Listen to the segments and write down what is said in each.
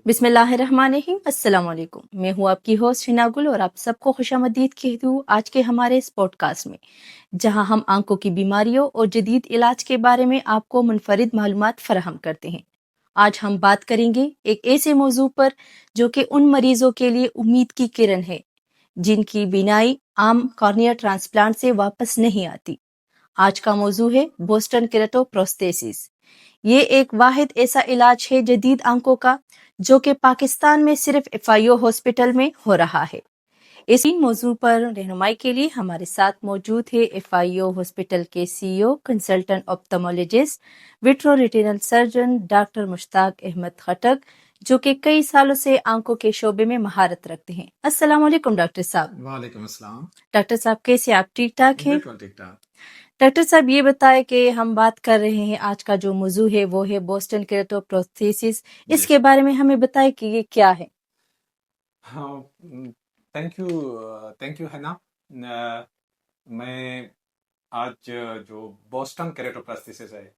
بسم اللہ الرحمن الرحیم۔ السلام علیکم، میں ہوں آپ کی ہوسٹ شنا گل اور آپ سب کو خوش آمدید کہتی ہوں آج کے ہمارے اس پوڈ کاسٹ میں، جہاں ہم آنکھوں کی بیماریوں اور جدید علاج کے بارے میں آپ کو منفرد معلومات فراہم کرتے ہیں۔ آج ہم بات کریں گے ایک ایسے موضوع پر جو کہ ان مریضوں کے لیے امید کی کرن ہے جن کی بینائی عام کارنیا ٹرانسپلانٹ سے واپس نہیں آتی۔ آج کا موضوع ہے بوسٹن کیراتو پروستھیسس۔ یہ ایک واحد ایسا علاج ہے جدید آنکھوں کا جو کہ پاکستان میں صرف FIO ہاسپٹل میں ہو رہا ہے۔ اسی موضوع پر رہنمائی کے لیے ہمارے ساتھ موجود ہے FIO ہاسپٹل کے CEO کنسلٹنٹ آپتھالمولوجسٹ وٹرو ریٹینل سرجن ڈاکٹر مشتاق احمد خٹک، جو کہ کئی سالوں سے آنکھوں کے شعبے میں مہارت رکھتے ہیں۔ السلام علیکم ڈاکٹر صاحب۔ وعلیکم السلام۔ ڈاکٹر صاحب کیسے آپ؟ ٹھیک ٹھاک ہیں؟ بالکل ٹھیک ٹھاک۔ ڈاکٹر صاحب یہ بتائیں کہ ہم بات کر رہے ہیں، آج کا جو موضوع ہے وہ ہے بوسٹن کیراتو پروستھیسس۔ اس کے بارے میں ہمیں بتائیں کہ یہ کیا ہے۔ ہاں، تھینک یو حنا۔ میں آج جو بوسٹن کیراتو پروستھیسس ہے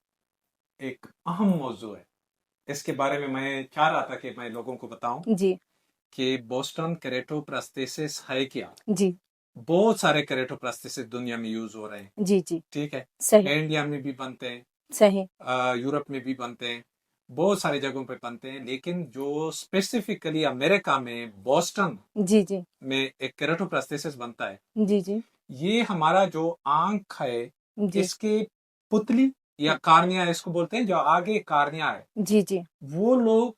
ایک اہم موضوع ہے، اس کے بارے میں میں چاہ رہا تھا کہ میں لوگوں کو بتاؤں جی کہ بوسٹن کیراتو پروستھیسس ہے کیا۔ جی بہت سارے کیراتو پروستھیسس دنیا میں یوز ہو رہے ہیں، جی جی ٹھیک ہے۔ صحیح انڈیا میں بھی بنتے ہیں، صحیح یورپ میں بھی بنتے ہیں، بہت ساری جگہوں پہ بنتے ہیں، لیکن جو اسپیسیفکلی امریکہ میں بوسٹن جی جی میں ایک کیراتو پروستھیسس بنتا ہے، جی جی یہ ہمارا جو آنکھ ہے جی اس کی پتلی یا کارنیا اس کو بولتے ہیں، جو آگے کارنیا ہے، جی جی وہ لوگ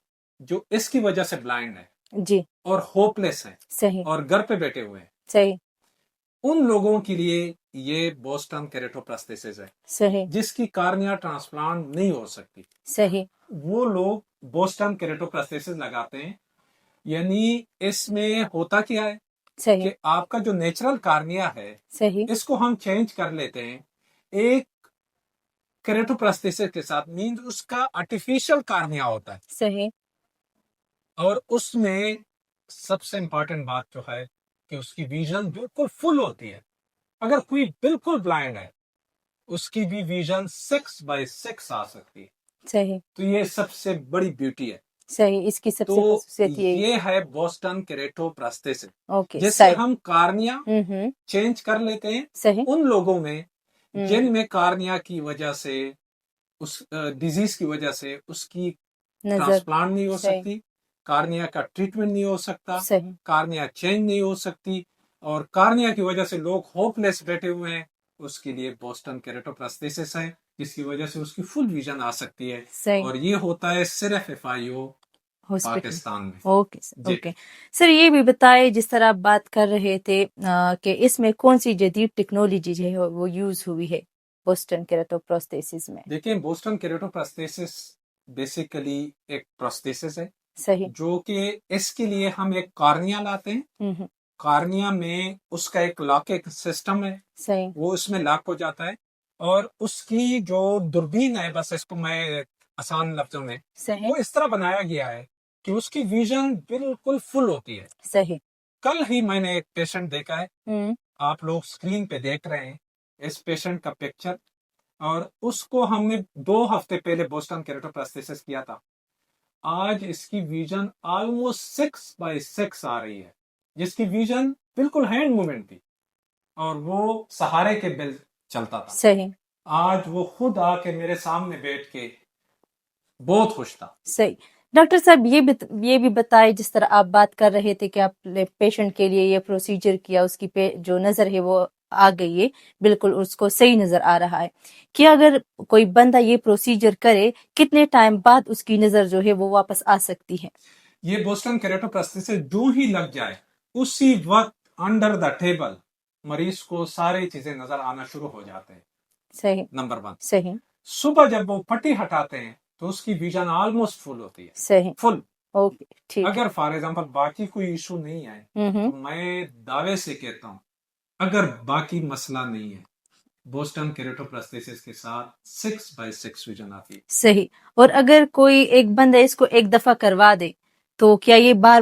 جو اس کی وجہ سے بلائنڈ ہیں جی اور ہوپ لیس ہیں صحیح اور گھر پہ بیٹھے ہوئے ہیں، صحیح ان لوگوں کے لیے یہ بوسٹن کیراتو پروستھیسس ہے، صحیح جس کی کارنیا ٹرانسپلانٹ نہیں ہو سکتی۔ صحیح وہ لوگ بوسٹن کیراتو پروستھیسس لگاتے ہیں۔ یعنی اس میں ہوتا کیا ہے صحیح کہ آپ کا جو نیچرل کارنیا ہے صحیح اس کو ہم چینج کر لیتے ہیں ایک کیراتو پروستھیسس کے ساتھ، مینز اس کا آرٹیفیشل کارنیا ہوتا ہے، صحیح اور اس میں سب سے امپورٹنٹ بات جو ہے کہ اس کی ویژن بالکل فل ہوتی ہے۔ اگر کوئی بالکل بلائنڈ ہے اس کی بھی ویژن 6x6 آ سکتی ہے، صحیح تو یہ سب سے بڑی بیوٹی ہے۔ صحیح اس کی سب تو سے خصوصیت یہ ہے بوسٹن کیراتو پروستھیسس، اوکے جس سے صحیح ہم کارنیا ہوں چینج کر لیتے ہیں صحیح ان لوگوں میں جن میں کارنیا کی وجہ سے، اس ڈیزیز کی وجہ سے اس کی نظر ٹرانسپلانٹ نہیں ہو صحیح سکتی، کارنیا کا ٹریٹمنٹ نہیں ہو سکتا، صحیح کارنیا چینج نہیں ہو سکتی، اور کارنیا کی وجہ سے لوگ ہوپ لیس بیٹھے ہوئے ہیں، اس کے لیے بوسٹن کیراتو پروستھیسس ہے، جس کی وجہ سے اس کی فل ویژن آ سکتی ہے، صحیح اور یہ ہوتا ہے صرف FIO ہاسپٹل۔ پاکستان میں۔ اوکے سر جی، اوکے سر، یہ بھی بتائے جس طرح آپ بات کر رہے تھے کہ اس میں کون سی جدید ٹیکنالوجی جو ہے وہ یوز ہوئی ہے بوسٹن کیراتو پروستھیسس میں۔ دیکھیں بوسٹن کیراتو پروستھیسس بیسیکلی ایک پروستھیسس ہے صحیح جو کہ اس کے لیے ہم ایک کارنیا لاتے ہیں، ہوں کارنیا میں اس کا ایک لاک سسٹم ہے، صحیح وہ اس میں لاک ہو جاتا ہے، اور اس کی جو دوربین ہے، بس اس کو میں آسان لفظوں میں، صحیح وہ اس طرح بنایا گیا ہے کہ اس کی ویژن بالکل فل ہوتی ہے۔ صحیح کل ہی میں نے ایک پیشنٹ دیکھا ہے، ہوں آپ لوگ سکرین پہ دیکھ رہے ہیں اس پیشنٹ کا پکچر، اور اس کو ہم نے 2 ہفتے پہلے بوسٹن کیراتو پروستھیسس کیا تھا۔ آج اس کی ویژن آلموسٹ 6x6 آ رہی ہے، جس کی ویژن بالکل ہینڈ موومنٹ تھی، اور وہ سہارے کے بل چلتا تھا۔ صحیح آج وہ خود آ کے میرے سامنے بیٹھ کے بہت خوش تھا۔ صحیح ڈاکٹر صاحب یہ بھی بتائے جس طرح آپ بات کر رہے تھے کہ آپ نے پیشنٹ کے لیے یہ پروسیجر کیا، اس کی جو نظر ہے وہ آ گئی ہے، بالکل اس کو صحیح نظر آ رہا ہے، کہ اگر کوئی بندہ یہ پروسیجر کرے کتنے ٹائم بعد اس کی نظر جو ہے وہ واپس آ سکتی ہے؟ یہ بوسٹن کیراتو پروستھیسس جو ہی لگ جائے اسی وقت انڈر دا ٹیبل مریض کو ساری چیزیں نظر آنا شروع ہو جاتے ہیں۔ صحیح نمبر 1، صحیح صبح جب وہ پٹی ہٹاتے ہیں تو اس کی ویژن آلموسٹ فل ہوتی ہے، صحیح فل۔ اوکے ٹھیک ہے۔ اگر فار ایگزامپل باقی کوئی ایشو نہیں ہے تو میں دعوے سے کہتا ہوں اگر باقی مسئلہ نہیں ہے، بوسٹن کیراتو پروستھیسس کے ساتھ 6x6 ویژن آتی ہے۔ صحیح، اور اگر کوئی ایک بندہ اس کو ایک دفعہ کروا دے تو کیا یہ بار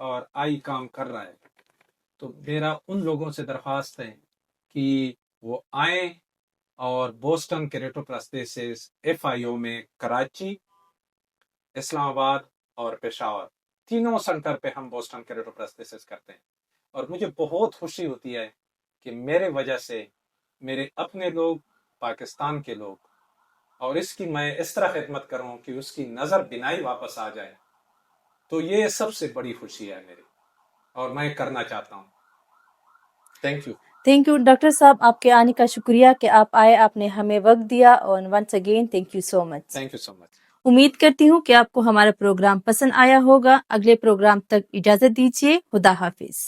اور آئی کام کر رہا ہے. تو میرا ان لوگوں سے درخواست ہے کہ وہ آئیں اور بوسٹن کیریٹوپلاسٹیسس FIO میں کراچی، اسلام آباد اور پشاور تینوں سینٹر پہ ہم بوسٹن کیریٹوپلاسٹیسس کرتے ہیں. اور مجھے بہت خوشی ہوتی ہے کہ میرے وجہ سے میرے اپنے لوگ، پاکستان کے لوگ، اور اس کی میں اس طرح خدمت کروں کہ اس کی نظر بینائی واپس آ جائے. تو یہ سب سے بڑی خوشی ہے میری، اور میں کرنا چاہتا ہوں. Thank you. Thank you doctor صاحب، آپ کے آنے کا شکریہ کہ آپ آئے، آپ نے ہمیں وقت دیا، اور once again thank you so much. Thank you so much. امید کرتی ہوں کہ آپ کو ہمارا پروگرام پسند آیا ہوگا. اگلے پروگرام تک اجازت دیجیے. خدا حافظ.